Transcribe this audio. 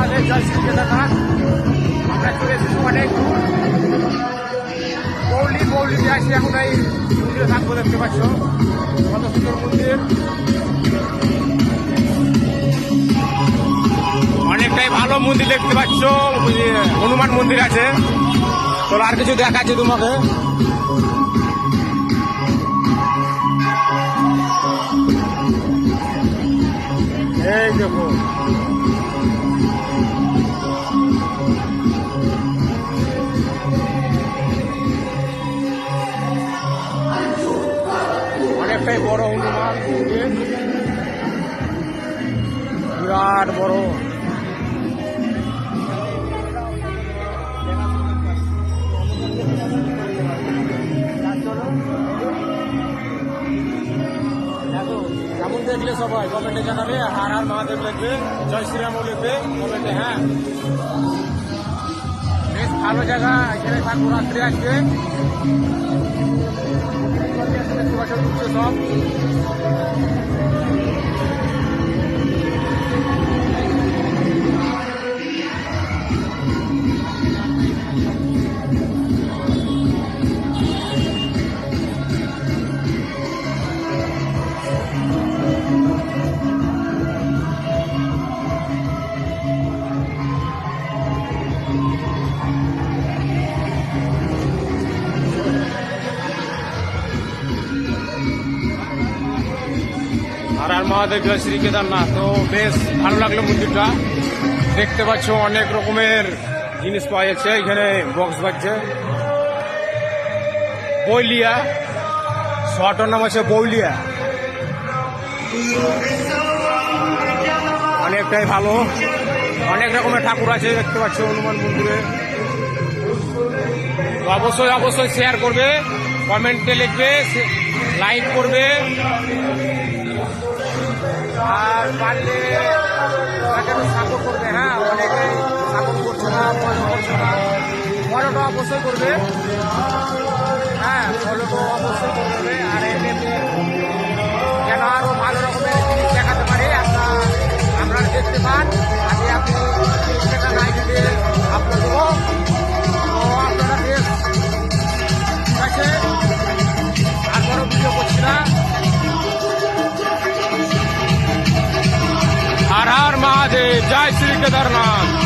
মহাদেব, জয় শ্রী কেদারনাথ। আমরা চলে এসেছি অনেক দূর পৌলিতে আসি। এখন এই মন্দিরে থাকবো, দেখতে পাচ্ছ কত সুন্দর মন্দির, অনেকটাই ভালো মন্দির দেখতে পাচ্ছ। হনুমান মন্দির আছে। চলো আর কিছু দেখাচ্ছি তোমাকে। এই দেখো অনেকটাই বড় হনুমান মন্দির, বিরাট বড়। কেমন দেখলে সবাই কমেন্টে জানাবে। হার হার মহাদেব লিখবে, জয় শ্রীরামও লিখবে কমেন্টে। হ্যাঁ, বেশ ভালো জায়গা। এখানে থাকবো, রাত্রে আসবে সব। আর মহাদেব, জয় শ্রী কেদারনাথ। তো বেশ ভালো লাগলো মন্দিরটা। দেখতে পাচ্ছ অনেক রকমের জিনিস পাওয়া যাচ্ছে। এখানে বক্স বাজছে, বইলিয়া, শহরটার নাম আছে বৌলিয়া। অনেকটাই ভালো, অনেক রকমের ঠাকুর আছে দেখতে পাচ্ছ হনুমান মন্দিরে। অবশ্যই অবশ্যই শেয়ার করবে, কমেন্টে লিখবে, লাইক করবে। আর পারলে সাপোর্ট করবে। হ্যাঁ, অনেকে সাপোর্ট করছে না, ফলো করছে না। ফলোটা অবশ্যই করবে। হ্যাঁ, ফলোটা অবশ্যই করবে। আর এমনি যেন আরও ভালো রকমের জিনিস দেখাতে পারে আপনারা দেখতে পান। আগে আপনি সেটা নাই দিতে আপলোড দেবো। তো আপনারা বেশ ঠিক আছে, আর বড় ভিডিও করছি না। हर हर महादेव, जय श्री केदारनाथ।